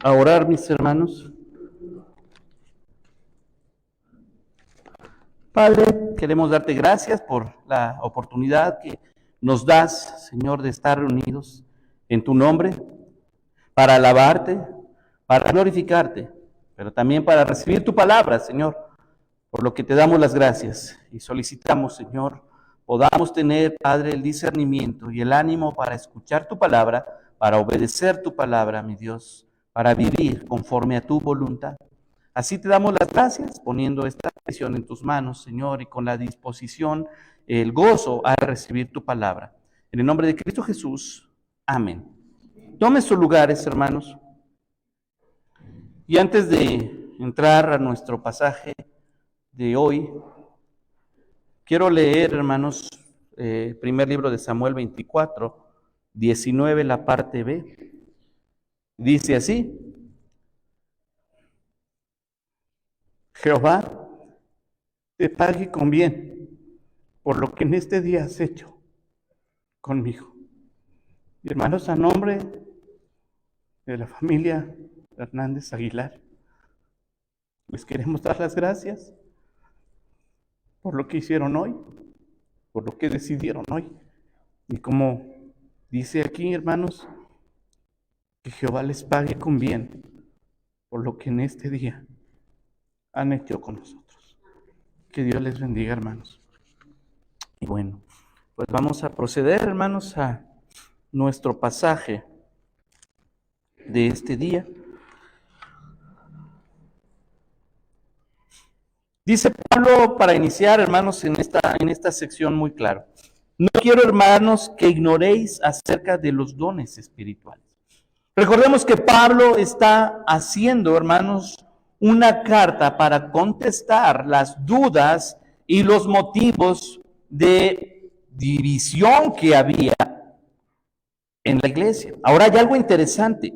a orar, mis hermanos. Padre, queremos darte gracias por la oportunidad que nos das, Señor, de estar reunidos en tu nombre, para alabarte, para glorificarte, pero también para recibir tu palabra, Señor, por lo que te damos las gracias y solicitamos, Señor, podamos tener, Padre, el discernimiento y el ánimo para escuchar tu palabra, para obedecer tu palabra, mi Dios, para vivir conforme a tu voluntad. Así te damos las gracias, poniendo esta petición en tus manos, Señor, y con la disposición, el gozo a recibir tu palabra. En el nombre de Cristo Jesús, amén. Tomen sus lugares, hermanos. Y antes de entrar a nuestro pasaje de hoy, quiero leer, hermanos, primer libro de Samuel 24, 19, la parte B. Dice así: Jehová te pague con bien por lo que en este día has hecho conmigo. Y hermanos, a nombre de la familia Hernández Aguilar, les queremos dar las gracias por lo que hicieron hoy, por lo que decidieron hoy. Y como dice aquí, hermanos, que Jehová les pague con bien por lo que en este día han hecho con nosotros. Que Dios les bendiga, hermanos. Y bueno, pues vamos a proceder, hermanos, a nuestro pasaje de este día. Dice Pablo, para iniciar, hermanos, en esta sección muy claro: no quiero, hermanos, que ignoréis acerca de los dones espirituales. Recordemos que Pablo está haciendo, hermanos, una carta para contestar las dudas y los motivos de división que había en la iglesia. Ahora hay algo interesante.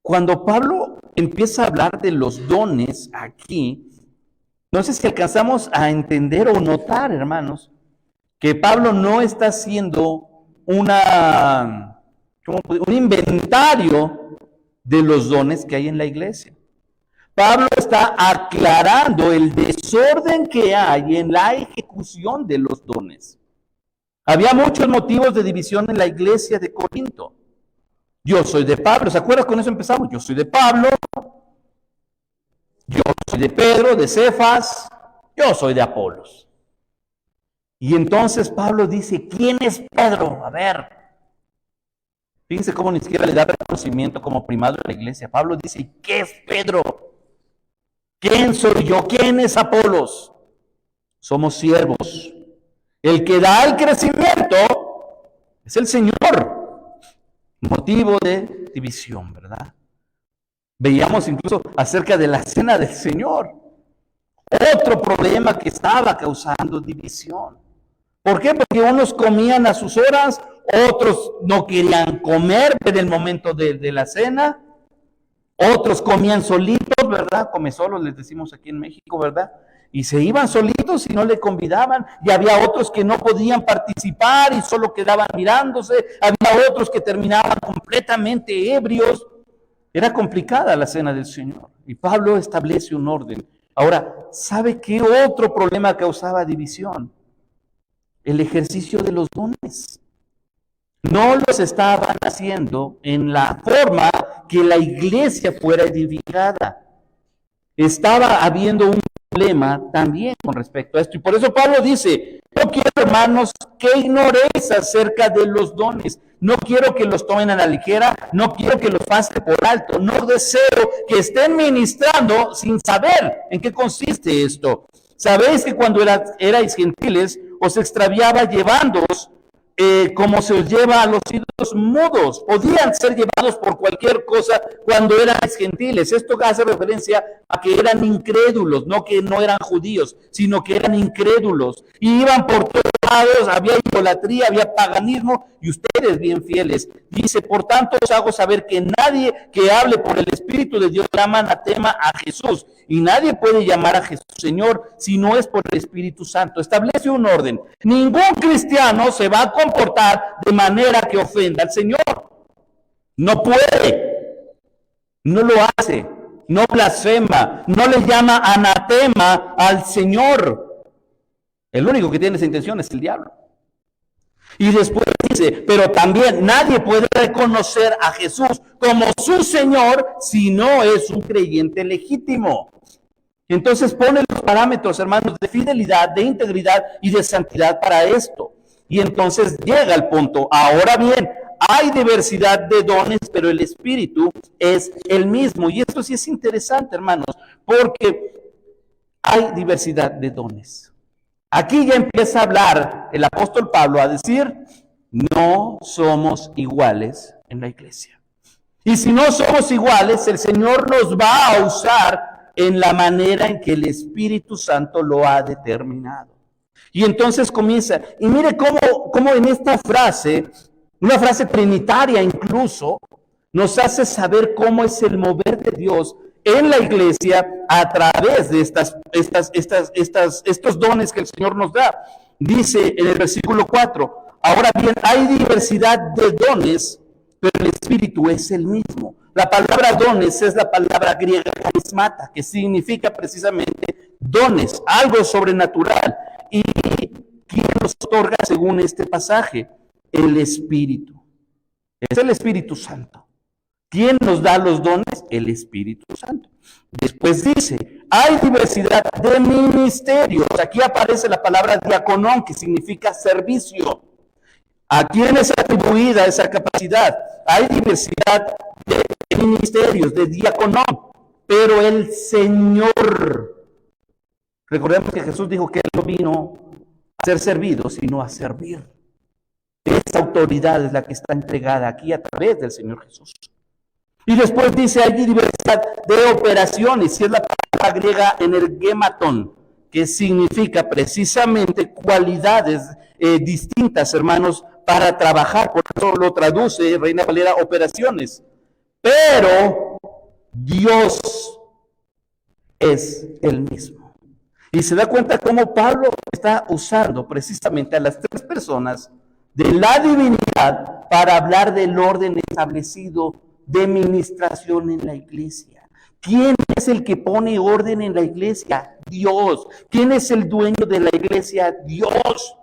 Cuando Pablo empieza a hablar de los dones aquí, no sé si alcanzamos a entender o notar, hermanos, que Pablo no está haciendo un inventario de los dones que hay en la iglesia. Pablo está aclarando el desorden que hay en la ejecución de los dones. Había muchos motivos de división en la iglesia de Corinto. Yo soy de Pablo, ¿se acuerdan? Con eso empezamos. Yo soy de Pablo, yo soy de Pedro, de Cefas, yo soy de Apolos. Y entonces Pablo dice, ¿quién es Pedro? A ver, fíjense cómo ni siquiera le da reconocimiento como primado de la iglesia. Pablo dice, ¿qué es Pedro? ¿Quién soy yo? ¿Quién es Apolos? Somos siervos. El que da el crecimiento es el Señor. Motivo de división, ¿verdad? Veíamos incluso acerca de la cena del Señor. Otro problema que estaba causando división. ¿Por qué? Porque unos comían a sus horas, otros no querían comer en el momento de la cena, otros comían solitos, ¿verdad? Come solos, les decimos aquí en México, ¿verdad? Y se iban solitos y no le convidaban, y había otros que no podían participar y solo quedaban mirándose, había otros que terminaban completamente ebrios. Era complicada la cena del Señor, y Pablo establece un orden. Ahora, ¿sabe qué otro problema causaba división? El ejercicio de los dones. No los estaban haciendo en la forma que la iglesia fuera edificada. Estaba habiendo un problema también con respecto a esto. Y por eso Pablo dice, no quiero, hermanos, que ignoréis acerca de los dones. No quiero que los tomen a la ligera, no quiero que los pasen por alto. No deseo que estén ministrando sin saber en qué consiste esto. Sabéis que cuando erais gentiles, os extraviaba llevándoos como se os lleva a los ídolos mudos. Podían ser llevados por cualquier cosa cuando eran gentiles. Esto hace referencia a que eran incrédulos, no que no eran judíos, sino que eran incrédulos. Y iban por todos lados, había idolatría, había paganismo, y ustedes bien fieles. Dice, por tanto os hago saber que nadie que hable por el Espíritu de Dios llama anatema a Jesús. Y nadie puede llamar a Jesús Señor si no es por el Espíritu Santo. Establece un orden. Ningún cristiano se va a comportar de manera que ofenda al Señor. No puede. No lo hace, no blasfema, no le llama anatema al Señor. El único que tiene esa intención es el diablo. Y después dice, pero también nadie puede reconocer a Jesús como su Señor si no es un creyente legítimo. Entonces pone los parámetros, hermanos, de fidelidad, de integridad y de santidad para esto. Y entonces llega al punto, ahora bien, hay diversidad de dones, pero el Espíritu es el mismo. Y esto sí es interesante, hermanos, porque hay diversidad de dones. Aquí ya empieza a hablar el apóstol Pablo a decir, no somos iguales en la iglesia. Y si no somos iguales, el Señor nos va a usar en la manera en que el Espíritu Santo lo ha determinado. Y entonces comienza, y mire cómo en esta frase, una frase trinitaria incluso, nos hace saber cómo es el mover de Dios en la iglesia a través de estos dones que el Señor nos da. Dice en el versículo 4, ahora bien, hay diversidad de dones, pero el Espíritu es el mismo. La palabra dones es la palabra griega carismata, que significa precisamente dones, algo sobrenatural. ¿Y quién los otorga según este pasaje? El Espíritu. Es el Espíritu Santo. ¿Quién nos da los dones? El Espíritu Santo. Después dice, hay diversidad de ministerios. Aquí aparece la palabra diaconón, que significa servicio. ¿A quién es atribuida esa capacidad? Hay diversidad de ministerios, de diaconón, pero el Señor. Recordemos que Jesús dijo que Él no vino a ser servido, sino a servir. Esa autoridad es la que está entregada aquí a través del Señor Jesús. Y después dice, hay diversidad de operaciones, y es la palabra griega energematon, que significa precisamente cualidades distintas, hermanos, para trabajar. Por eso lo traduce Reina Valera, operaciones. Pero Dios es el mismo. Y se da cuenta cómo Pablo está usando precisamente a las tres personas de la divinidad para hablar del orden establecido de ministración en la iglesia. ¿Quién es el que pone orden en la iglesia? Dios. ¿Quién es el dueño de la iglesia? Dios.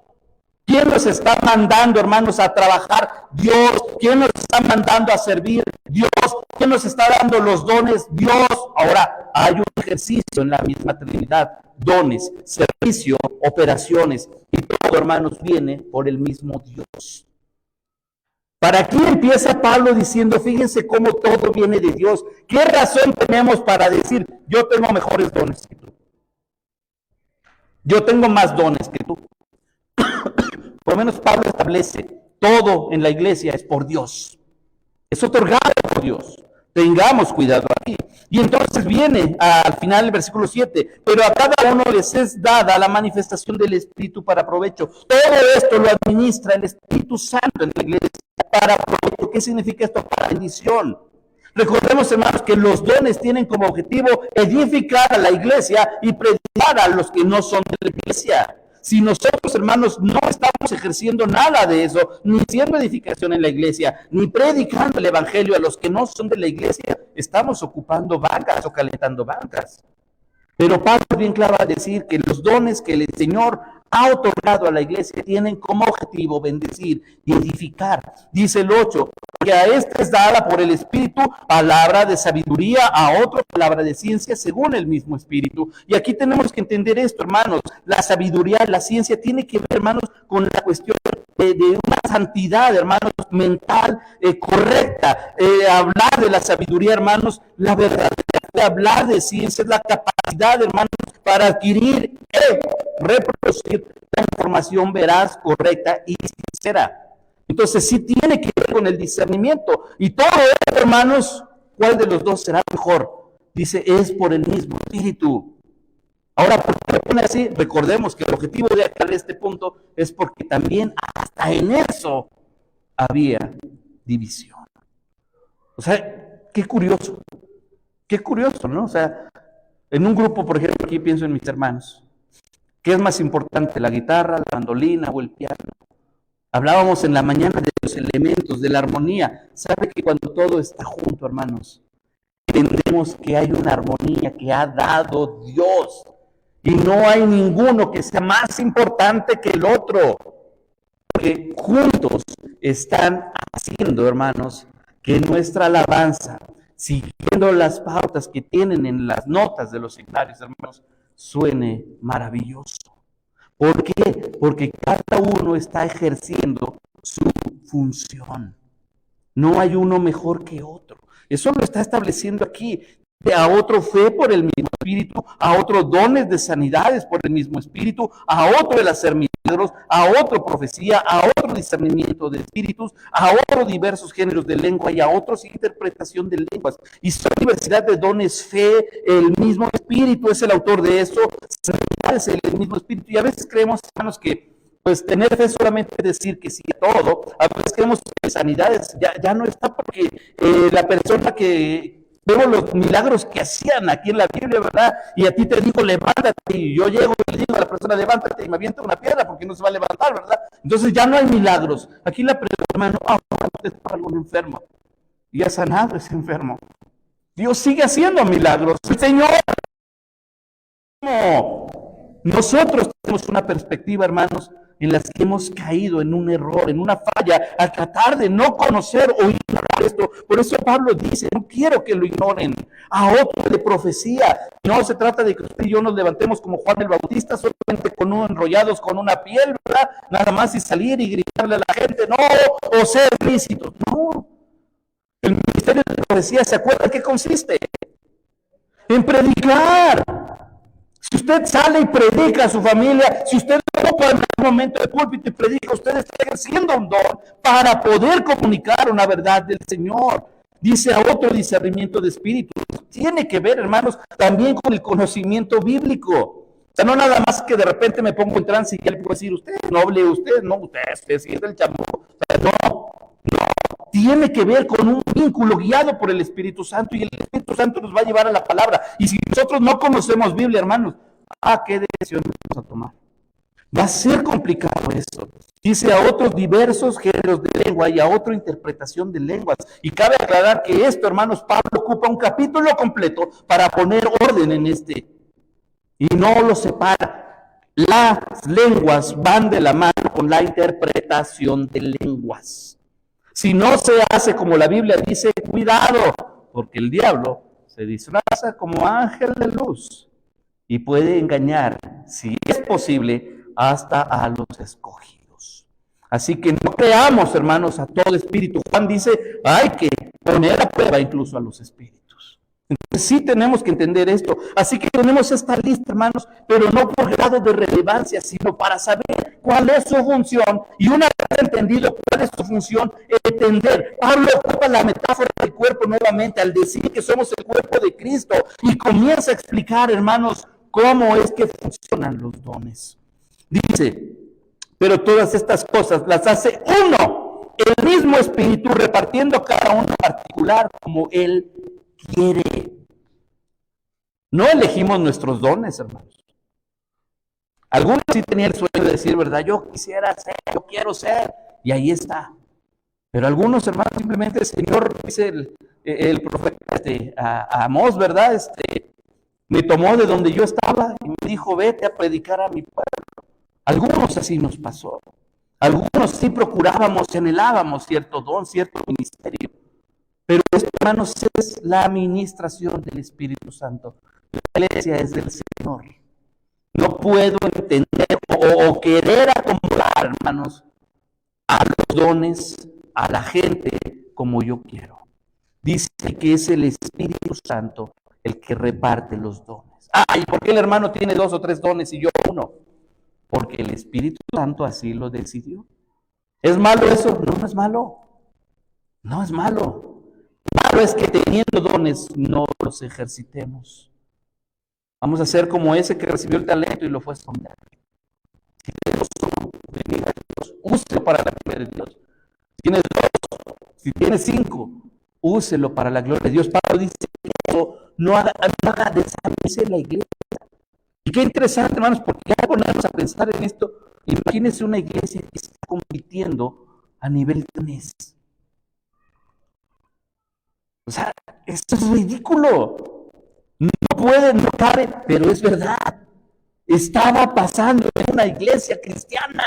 ¿Quién nos está mandando, hermanos, a trabajar? Dios. ¿Quién nos está mandando a servir? Dios. ¿Quién nos está dando los dones? Dios. Ahora, hay un ejercicio en la misma Trinidad. Dones, servicio, operaciones. Y todo, hermanos, viene por el mismo Dios. Para aquí empieza Pablo diciendo, fíjense cómo todo viene de Dios. ¿Qué razón tenemos para decir, yo tengo mejores dones que tú? Yo tengo más dones que tú. Por lo menos Pablo establece, todo en la iglesia es por Dios. Es otorgado por Dios. Tengamos cuidado aquí. Y entonces viene al final del versículo 7, pero a cada uno les es dada la manifestación del Espíritu para provecho. Todo esto lo administra el Espíritu Santo en la iglesia para provecho. ¿Qué significa esto? Para bendición. Recordemos, hermanos, que los dones tienen como objetivo edificar a la iglesia y predicar a los que no son de la iglesia. Si nosotros, hermanos, no estamos ejerciendo nada de eso, ni siendo edificación en la iglesia, ni predicando el evangelio a los que no son de la iglesia, estamos ocupando bancas o calentando bancas. Pero Pablo es bien claro a decir que los dones que el Señor ha otorgado a la iglesia tienen como objetivo bendecir y edificar. Dice el 8, que a este es dada por el Espíritu palabra de sabiduría, a otro palabra de ciencia según el mismo Espíritu. Y aquí tenemos que entender esto, hermanos. La sabiduría, la ciencia tiene que ver, hermanos, con la cuestión de una santidad, hermanos, mental correcta. Hablar de la sabiduría, hermanos, la verdad de hablar de ciencia es la capacidad, hermanos, para adquirir reproducir la información veraz, correcta y sincera. Entonces sí tiene que ver con el discernimiento. Y todo esto, hermanos, ¿cuál de los dos será mejor? Dice, es por el mismo Espíritu. Ahora, ¿por qué lo pone así? Recordemos que el objetivo de aclarar este punto es porque también hasta en eso había división. O sea, qué curioso, ¿no? O sea, en un grupo, por ejemplo, aquí pienso en mis hermanos, ¿qué es más importante, la guitarra, la mandolina o el piano? Hablábamos en la mañana de los elementos, de la armonía. ¿Sabe que cuando todo está junto, hermanos, entendemos que hay una armonía que ha dado Dios. Y no hay ninguno que sea más importante que el otro. Porque juntos están haciendo, hermanos, que nuestra alabanza, siguiendo las pautas que tienen en las notas de los signarios, hermanos, suene maravilloso. ¿Por qué? Porque cada uno está ejerciendo su función. No hay uno mejor que otro. Eso lo está estableciendo aquí. A otro fe por el mismo Espíritu, a otro dones de sanidades por el mismo Espíritu, a otro el hacer milagros, a otro profecía, a otro discernimiento de espíritus, a otro diversos géneros de lengua y a otros interpretación de lenguas. Y son diversidad de dones, fe, el mismo Espíritu es el autor de eso, sanidades el mismo Espíritu. Y a veces creemos, hermanos, que pues tener fe solamente es decir que sí a todo. A veces creemos que sanidades ya no está porque la persona que vemos los milagros que hacían aquí en la Biblia, ¿verdad? Y a ti te dijo, levántate, y yo llego y le digo a la persona, levántate, y me avienta una piedra porque no se va a levantar, ¿verdad? Entonces ya no hay milagros. Aquí la pregunta, hermano, usted está algún enfermo y ha sanado ese enfermo. Dios sigue haciendo milagros. El Señor, no. Nosotros tenemos una perspectiva, hermanos, en las que hemos caído en un error, en una falla, al tratar de no conocer o ignorar esto. Por eso Pablo dice, no quiero que lo ignoren. A otro de profecía. No se trata de que usted y yo nos levantemos como Juan el Bautista, solamente con uno enrollados con una piel, ¿verdad? Nada más y salir y gritarle a la gente, no, o ser lícitos. No. El ministerio de profecía, ¿se acuerda en qué consiste? En predicar. Si usted sale y predica a su familia, si usted ocupa en un momento de púlpito y predica, usted está ejerciendo un don para poder comunicar una verdad del Señor. Dice a otro discernimiento de espíritu. Tiene que ver, hermanos, también con el conocimiento bíblico. O sea, no nada más que de repente me pongo en trance y ya le puedo decir, usted es noble, usted no, usted sí es el chamuco. O sea, no. Tiene que ver con un vínculo guiado por el Espíritu Santo y el Espíritu Santo nos va a llevar a la palabra. Y si nosotros no conocemos Biblia, hermanos, ¿qué decisión vamos a tomar? Va a ser complicado eso. Dice a otros diversos géneros de lengua y a otra interpretación de lenguas. Y cabe aclarar que esto, hermanos, Pablo ocupa un capítulo completo para poner orden en este. Y no lo separa. Las lenguas van de la mano con la interpretación de lenguas. Si no se hace como la Biblia dice, cuidado, porque el diablo se disfraza como ángel de luz y puede engañar, si es posible, hasta a los escogidos. Así que no creamos, hermanos, a todo espíritu. Juan dice, hay que poner a prueba incluso a los espíritus. Entonces sí tenemos que entender esto. Así que tenemos esta lista, hermanos, pero no por grado de relevancia, sino para saber cuál es su función. Y una vez entendido cuál es su función, entender. Pablo ocupa la metáfora del cuerpo nuevamente al decir que somos el cuerpo de Cristo y comienza a explicar, hermanos, cómo es que funcionan los dones. Dice, pero todas estas cosas las hace uno, el mismo Espíritu, repartiendo cada uno en particular como Él quiere. No elegimos nuestros dones, hermanos. Algunos sí tenían el sueño de decir, ¿verdad? Yo quisiera ser, yo quiero ser, y ahí está. Pero algunos, hermanos, simplemente el Señor, dice el profeta a Amós, ¿verdad? Me tomó de donde yo estaba y me dijo, vete a predicar a mi pueblo. Algunos así nos pasó. Algunos sí procurábamos, anhelábamos cierto don, cierto ministerio. Pero esto, hermanos, es la administración del Espíritu Santo. La iglesia es del Señor. No puedo entender o querer acomodar, hermanos, a los dones, a la gente, como yo quiero. Dice que es el Espíritu Santo el que reparte los dones. ¿Y por qué el hermano tiene 2 o 3 dones y yo 1? Porque el Espíritu Santo así lo decidió. ¿Es malo eso? No, no es malo. No es malo. Malo es que teniendo dones no los ejercitemos. Vamos a ser como ese que recibió el talento y lo fue a esconder. Si tienes uno, bendiga a Dios, úselo para la gloria de Dios. Si tienes 2, si tienes 5, úselo para la gloria de Dios. Pablo dice que eso no haga desaparecer la iglesia. Y qué interesante, hermanos, porque ya ponernos a pensar en esto, imagínense una iglesia que está compitiendo a nivel de dones. O sea, esto es ridículo. No puede, no cabe, pero es verdad. Estaba pasando en una iglesia cristiana.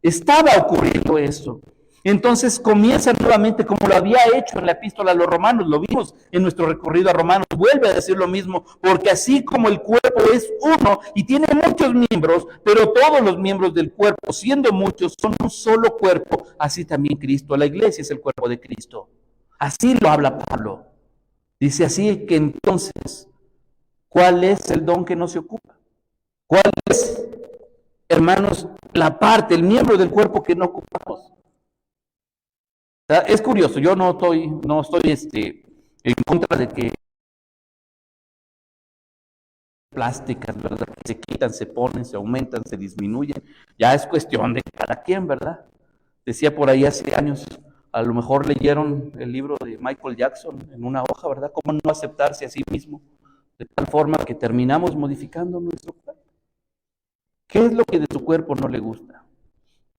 Estaba ocurriendo eso. Entonces comienza nuevamente como lo había hecho en la epístola a los romanos, lo vimos en nuestro recorrido a Romanos, vuelve a decir lo mismo, porque así como el cuerpo es uno y tiene muchos miembros, pero todos los miembros del cuerpo, siendo muchos, son un solo cuerpo, así también Cristo, la iglesia es el cuerpo de Cristo. Así lo habla Pablo. Dice así que entonces, ¿cuál es el don que no se ocupa? ¿Cuál es, hermanos, la parte, el miembro del cuerpo que no ocupamos? Es curioso, yo no estoy en contra de que plásticas, ¿verdad? Que se quitan, se ponen, se aumentan, se disminuyen. Ya es cuestión de cada quien, ¿verdad? Decía por ahí hace años, a lo mejor leyeron el libro de Michael Jackson en una hoja, ¿verdad? ¿Cómo no aceptarse a sí mismo? De tal forma que terminamos modificando nuestro cuerpo. ¿Qué es lo que de su cuerpo no le gusta?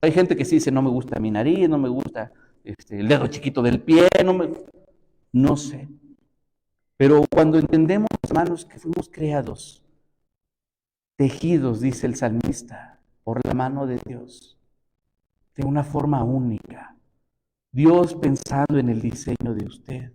Hay gente que sí dice, no me gusta mi nariz, no me gusta el dedo chiquito del pie, no sé. Pero cuando entendemos, hermanos, que fuimos creados, tejidos, dice el salmista, por la mano de Dios, de una forma única. Dios pensando en el diseño de usted.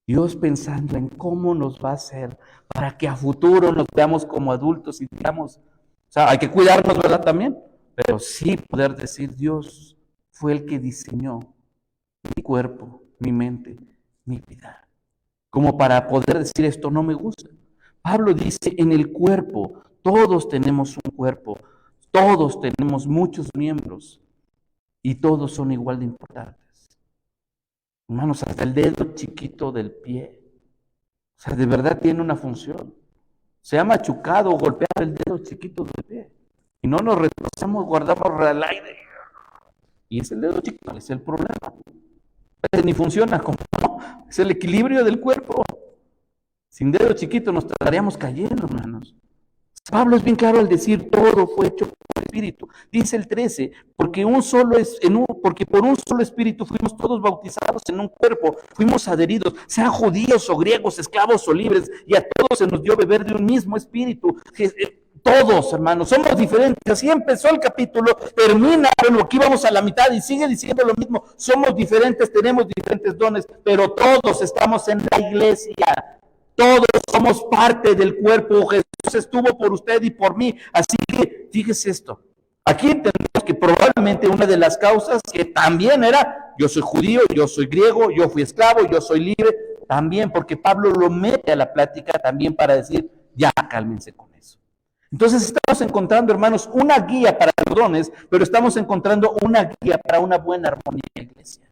Dios pensando en cómo nos va a hacer para que a futuro nos veamos como adultos y digamos, o sea, hay que cuidarnos, ¿verdad? También, pero sí poder decir, Dios fue el que diseñó mi cuerpo, mi mente, mi vida. Como para poder decir esto no me gusta. Pablo dice, en el cuerpo, todos tenemos un cuerpo, todos tenemos muchos miembros y todos son igual de importantes. Hermanos, hasta el dedo chiquito del pie. O sea, de verdad tiene una función. Se ha machucado o golpeado el dedo chiquito del pie. Y no nos retrocedemos, guardamos al aire. Y es el dedo chiquito, es el problema. Ni funciona como no, es el equilibrio del cuerpo. Sin dedo chiquito nos estaríamos cayendo, hermanos. Pablo es bien claro al decir todo fue hecho por el Espíritu. Dice el 13, porque por un solo Espíritu fuimos todos bautizados en un cuerpo, fuimos adheridos, sean judíos o griegos, esclavos o libres, y a todos se nos dio beber de un mismo Espíritu. Todos, hermanos, somos diferentes. Así empezó el capítulo, termina, bueno, aquí vamos a la mitad y sigue diciendo lo mismo. Somos diferentes, tenemos diferentes dones, pero todos estamos en la iglesia. Todos somos parte del cuerpo. Jesús estuvo por usted y por mí. Así que, fíjese esto. Aquí entendemos que probablemente una de las causas que también era, yo soy judío, yo soy griego, yo fui esclavo, yo soy libre, también porque Pablo lo mete a la plática también para decir, ya cálmense con eso. Entonces estamos encontrando, hermanos, una guía para los dones, pero estamos encontrando una guía para una buena armonía en la iglesia.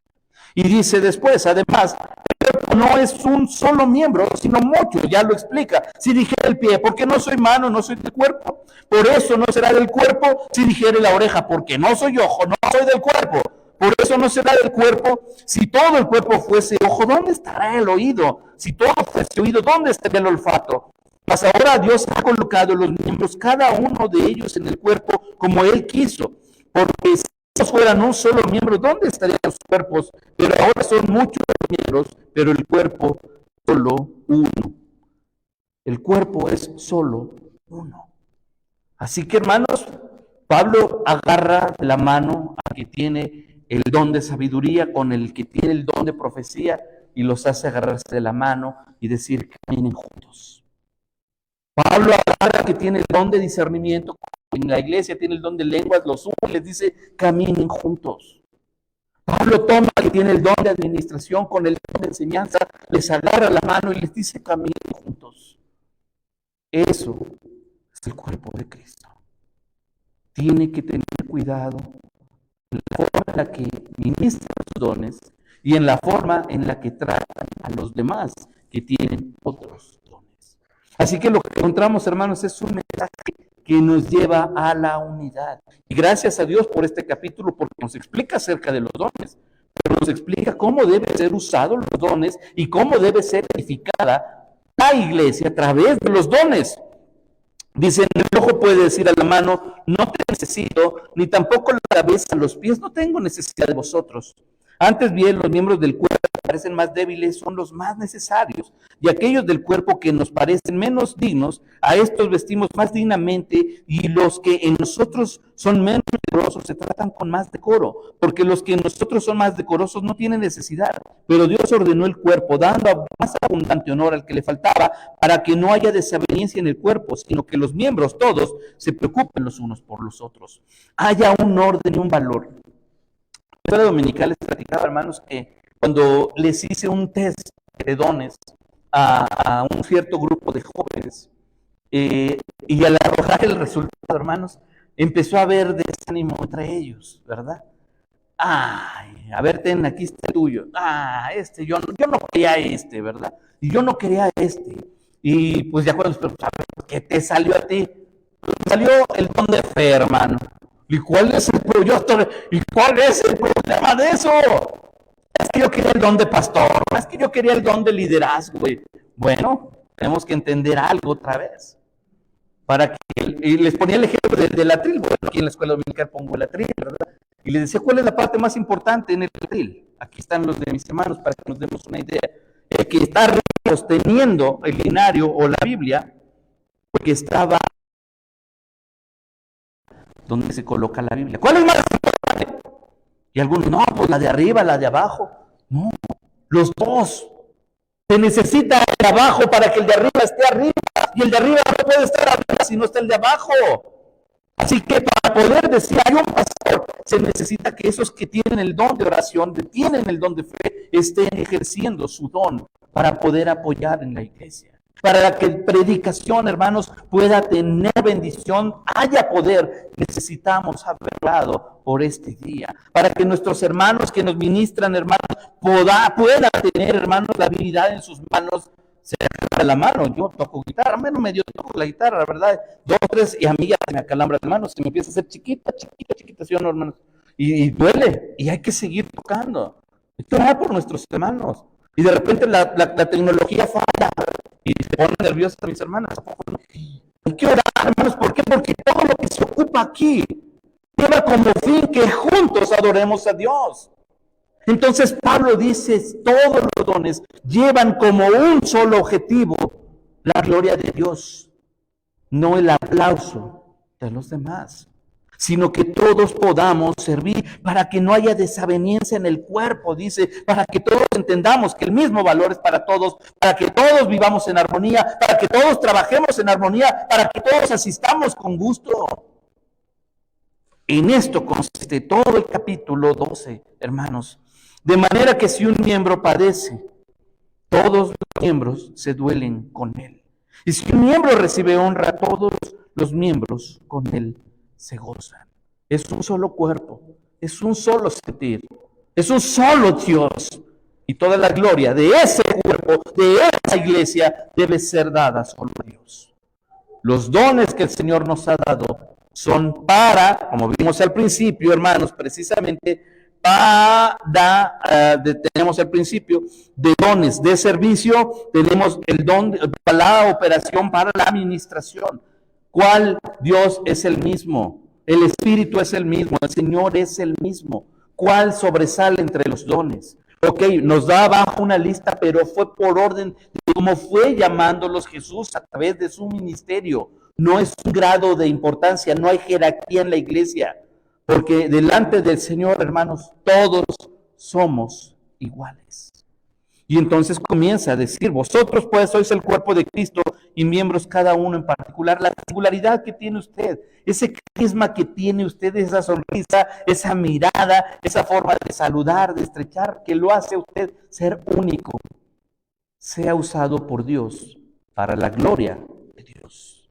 Y dice después, además, el cuerpo no es un solo miembro, sino muchos, ya lo explica. Si dijera el pie, porque no soy mano, no soy del cuerpo, por eso no será del cuerpo. Si dijera la oreja, porque no soy ojo, no soy del cuerpo, por eso no será del cuerpo. Si todo el cuerpo fuese ojo, ¿dónde estará el oído? Si todo fuese oído, ¿dónde estaría el olfato? Mas ahora Dios ha colocado los miembros, cada uno de ellos en el cuerpo, como Él quiso, porque si fueran un solo miembro, ¿dónde estarían los cuerpos? Pero ahora son muchos miembros, pero el cuerpo solo uno. El cuerpo es solo uno. Así que, hermanos, Pablo agarra la mano al que tiene el don de sabiduría con el que tiene el don de profecía y los hace agarrarse de la mano y decir, caminen juntos. Pablo agarra al que tiene el don de discernimiento, en la iglesia tiene el don de lenguas, los une y les dice, caminen juntos. Pablo toma al que tiene el don de administración con el don de enseñanza, les agarra la mano y les dice, caminen juntos. Eso es el cuerpo de Cristo. Tiene que tener cuidado en la forma en la que ministra sus dones y en la forma en la que tratan a los demás que tienen otros dones. Así que lo que encontramos, hermanos, es un mensaje que nos lleva a la unidad. Y gracias a Dios por este capítulo, porque nos explica acerca de los dones, pero nos explica cómo deben ser usados los dones y cómo debe ser edificada la iglesia a través de los dones. Dice, el ojo puede decir a la mano, no te necesito, ni tampoco la cabeza, los pies, no tengo necesidad de vosotros. Antes bien, los miembros del cuerpo parecen más débiles son los más necesarios, y aquellos del cuerpo que nos parecen menos dignos, a estos vestimos más dignamente, y los que en nosotros son menos decorosos se tratan con más decoro, porque los que en nosotros son más decorosos no tienen necesidad, pero Dios ordenó el cuerpo, dando más abundante honor al que le faltaba, para que no haya desaveniencia en el cuerpo, sino que los miembros todos se preocupen los unos por los otros. Haya un orden y un valor. En la escuela dominical les platicaba, hermanos, que cuando les hice un test de dones a un cierto grupo de jóvenes, y al arrojar el resultado, hermanos, empezó a haber desánimo entre ellos, ¿verdad? Ay, a ver, aquí está el tuyo. Yo no quería ¿verdad? Y yo no quería Y pues ya cuando, ¿sabes qué te salió a ti? Te salió el don de fe, hermano. ¿Y cuál es el problema de eso? Es que yo quería el don de pastor, es que yo quería el don de liderazgo, güey. Bueno, tenemos que entender algo otra vez. Y les ponía el ejemplo del atril, bueno, aquí en la escuela dominical pongo el atril, ¿verdad? Y les decía, ¿cuál es la parte más importante en el atril? Aquí están los de mis hermanos para que nos demos una idea. El que está sosteniendo el linario o la Biblia, porque estaba donde se coloca la Biblia. ¿Cuál es más importante? Y algunos, no, pues la de arriba, la de abajo. No, los dos. Se necesita el de abajo para que el de arriba esté arriba, y el de arriba no puede estar arriba si no está el de abajo. Así que para poder decir hay un pastor, se necesita que esos que tienen el don de oración, que tienen el don de fe, estén ejerciendo su don para poder apoyar en la iglesia. Para que predicación, hermanos, pueda tener bendición, haya poder, necesitamos haber orado por este día. Para que nuestros hermanos que nos ministran, hermanos, puedan tener, hermanos, la habilidad en sus manos. Se me acalambra la mano, yo toco guitarra, menos medio toco la guitarra, la verdad, 2, 3, y a mí ya se me acalambra la mano, se me empieza a hacer chiquita, ¿sí o no, hermanos? Y duele, y hay que seguir tocando. Hay que orar por nuestros hermanos. Y de repente la tecnología falla, y se ponen nerviosas mis hermanas. Hay que orar, hermanos, ¿por qué? Porque todo lo que se ocupa aquí lleva como fin que juntos adoremos a Dios. Entonces Pablo dice, todos los dones llevan como un solo objetivo la gloria de Dios, no el aplauso de los demás, sino que todos podamos servir para que no haya desaveniencia en el cuerpo, dice, para que todos entendamos que el mismo valor es para todos, para que todos vivamos en armonía, para que todos trabajemos en armonía, para que todos asistamos con gusto. En esto consiste todo el capítulo 12, hermanos. De manera que si un miembro padece, todos los miembros se duelen con él. Y si un miembro recibe honra, todos los miembros con él se gozan. Es un solo cuerpo, es un solo sentir, es un solo Dios. Y toda la gloria de ese cuerpo, de esa iglesia, debe ser dada solo a Dios. Los dones que el Señor nos ha dado son para, como vimos al principio, hermanos, precisamente tenemos el principio de dones de servicio, tenemos el don para la operación, para la administración. ¿Cuál? Dios es el mismo, el Espíritu es el mismo, el Señor es el mismo. ¿Cuál sobresale entre los dones? Ok, nos da abajo una lista, pero fue por orden de cómo fue llamándolos Jesús a través de su ministerio. No es un grado de importancia, no hay jerarquía en la iglesia. Porque delante del Señor, hermanos, todos somos iguales. Y entonces comienza a decir, vosotros pues sois el cuerpo de Cristo y miembros cada uno en particular. La singularidad que tiene usted, ese carisma que tiene usted, esa sonrisa, esa mirada, esa forma de saludar, de estrechar, que lo hace a usted ser único, sea usado por Dios para la gloria de Dios.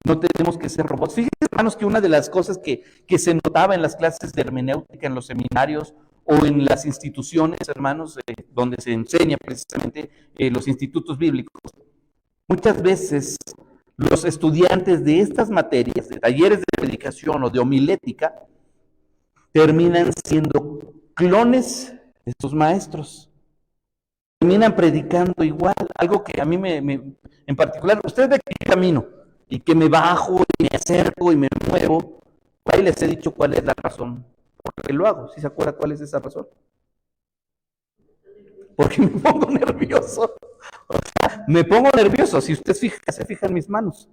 No tenemos que ser robots. Fíjense, hermanos, que una de las cosas que se notaba en las clases de hermenéutica, en los seminarios o en las instituciones, hermanos, donde se enseña precisamente los institutos bíblicos, muchas veces los estudiantes de estas materias, de talleres de predicación o de homilética, terminan siendo clones de sus maestros. Terminan predicando igual, algo que a mí en particular, ustedes ven que camino y que me bajo y me acerco y me muevo, ahí les he dicho cuál es la razón por la que lo hago. ¿Sí se acuerda cuál es esa razón? porque me pongo nervioso. Me pongo nervioso. Si usted se fija en mis manos,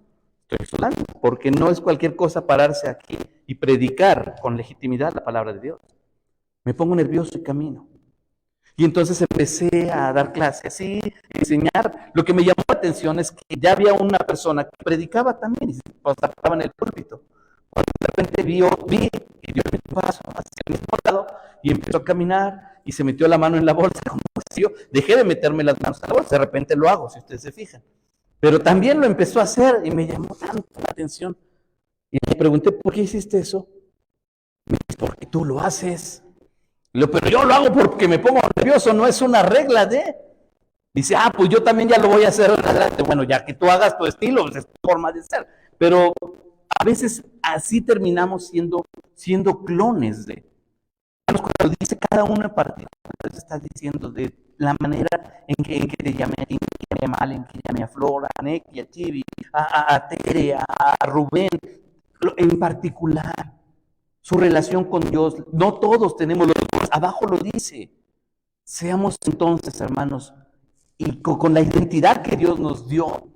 estoy sudando, porque no es cualquier cosa pararse aquí y predicar con legitimidad la palabra de Dios. Me pongo nervioso y camino. Y entonces empecé a dar clases, así, a enseñar. Lo que me llamó la atención es que ya había una persona que predicaba también y se pasaba en el púlpito. Cuando de repente vi que dio un paso hacia el mismo lado y empezó a caminar y se metió la mano en la bolsa. Como si yo dejé de meterme las manos en la bolsa, de repente lo hago, si ustedes se fijan. Pero también lo empezó a hacer y me llamó tanto la atención. Y le pregunté, ¿por qué hiciste eso? Me dice, porque tú lo haces. Pero yo lo hago porque me pongo nervioso, no es una regla de... Dice, pues yo también ya lo voy a hacer adelante. Bueno, ya que tú hagas tu estilo, pues es tu forma de ser. Pero a veces así terminamos siendo clones de... Cuando dice cada uno en particular, está diciendo de la manera en que te llamé a ti, en que llamé a Malen, que llamé a Flora, a Neki, a Chibi, a Tere, a Rubén, en particular. Su relación con Dios, no todos tenemos los dones, abajo lo dice. Seamos entonces, hermanos, y con la identidad que Dios nos dio,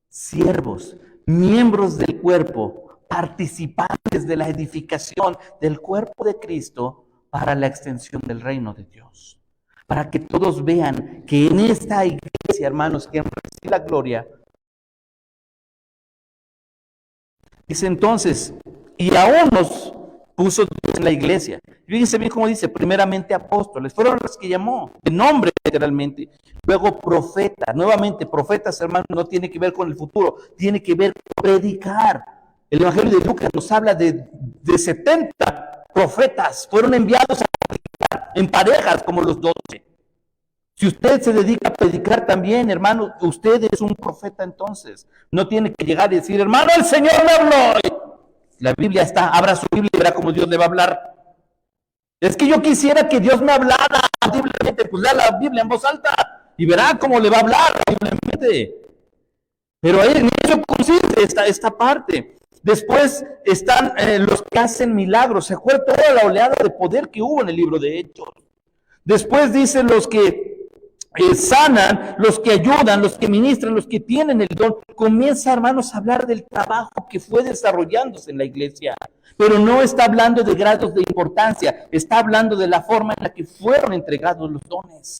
siervos, miembros del cuerpo, participantes de la edificación del cuerpo de Cristo para la extensión del reino de Dios. Para que todos vean que en esta iglesia, hermanos, quien recibe la gloria, dice entonces, y aún nos puso Dios en la iglesia. Fíjense bien cómo dice, primeramente apóstoles, fueron los que llamó, de nombre literalmente. Luego profetas, nuevamente profetas, hermanos, no tiene que ver con el futuro, tiene que ver con predicar. El Evangelio de Lucas nos habla de 70 profetas, fueron enviados a predicar en parejas como los 12. Si usted se dedica a predicar también, hermano, usted es un profeta entonces. No tiene que llegar y decir, hermano, el Señor me habló. La Biblia está, abra su Biblia y verá cómo Dios le va a hablar. Es que yo quisiera que Dios me hablara audiblemente, pues lea la Biblia en voz alta y verá cómo le va a hablar audiblemente. Pero ahí en eso consiste esta parte. Después están los que hacen milagros. Se acuerda toda la oleada de poder que hubo en el libro de Hechos. Después dicen los que sanan, los que ayudan, los que ministran, los que tienen el don. Comienza, hermanos, a hablar del trabajo que fue desarrollándose en la iglesia. Pero no está hablando de grados de importancia, está hablando de la forma en la que fueron entregados los dones.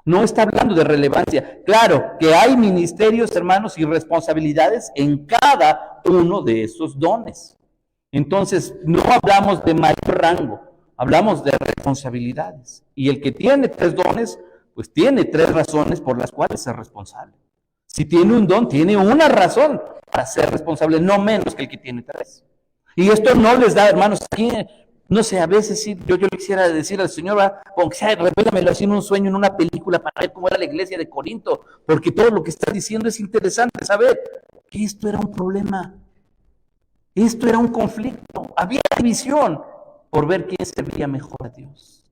No está hablando de relevancia. Claro que hay ministerios, hermanos, y responsabilidades en cada uno de esos dones. Entonces, no hablamos de mayor rango, hablamos de responsabilidades. Y el que tiene 3 dones, pues tiene 3 razones por las cuales es responsable. Si tiene un don, tiene una razón para ser responsable, no menos que el que tiene 3. Y esto no les da, hermanos, aquí, no sé, a veces sí, yo le quisiera decir al Señor, aunque sea, repétamelo así en un sueño, en una película, para ver cómo era la iglesia de Corinto, porque todo lo que está diciendo es interesante saber que esto era un problema, esto era un conflicto, había división por ver quién servía mejor a Dios.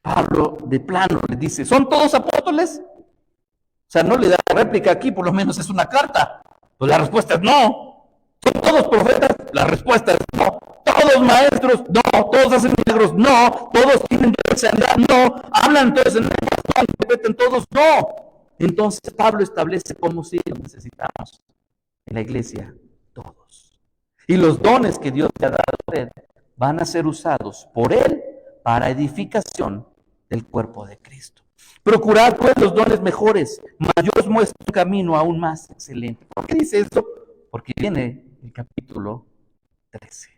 Pablo de plano le dice, ¿son todos apóstoles? O sea, no le da réplica aquí, por lo menos es una carta. Pues la respuesta es no. ¿Son todos profetas? La respuesta es no. ¿Todos maestros? No. ¿Todos hacen milagros? No. ¿Todos tienen sanidad? No. ¿Hablan todos en lenguas? No. ¿Interpretan todos? No. Entonces Pablo establece cómo sí lo necesitamos en la iglesia, todos. Y los dones que Dios te ha dado a usted van a ser usados por Él para edificación del cuerpo de Cristo. Procurar pues los dones mejores, mas yo os muestro un camino aún más excelente. ¿Por qué dice eso? Porque viene el capítulo 13.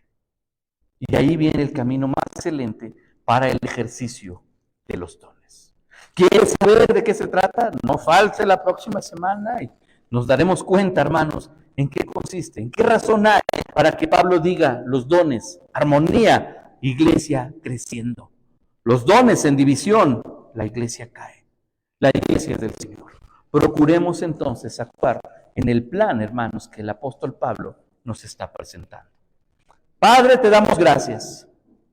Y ahí viene el camino más excelente para el ejercicio de los dones. ¿Quieres saber de qué se trata? No falte la próxima semana y nos daremos cuenta, hermanos, en qué consiste, en qué razón hay para que Pablo diga los dones, armonía, iglesia creciendo. Los dones en división, la iglesia cae. La iglesia es del Señor. Procuremos entonces actuar en el plan, hermanos, que el apóstol Pablo nos está presentando. Padre, te damos gracias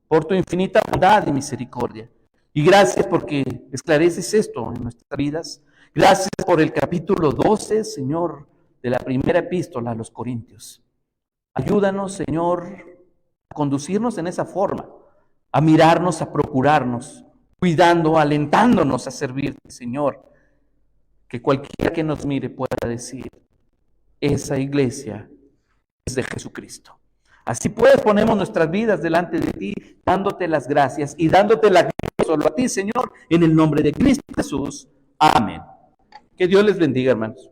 por tu infinita bondad y misericordia. Y gracias porque esclareces esto en nuestras vidas. Gracias por el capítulo 12, Señor, de la primera epístola a los Corintios. Ayúdanos, Señor, a conducirnos en esa forma, a mirarnos, a procurarnos, cuidando, alentándonos a servirte, Señor. Que cualquiera que nos mire pueda decir, esa iglesia es de Jesucristo. Así pues, ponemos nuestras vidas delante de ti, dándote las gracias y dándote la gloria solo a ti, Señor, en el nombre de Cristo Jesús. Amén. Que Dios les bendiga, hermanos.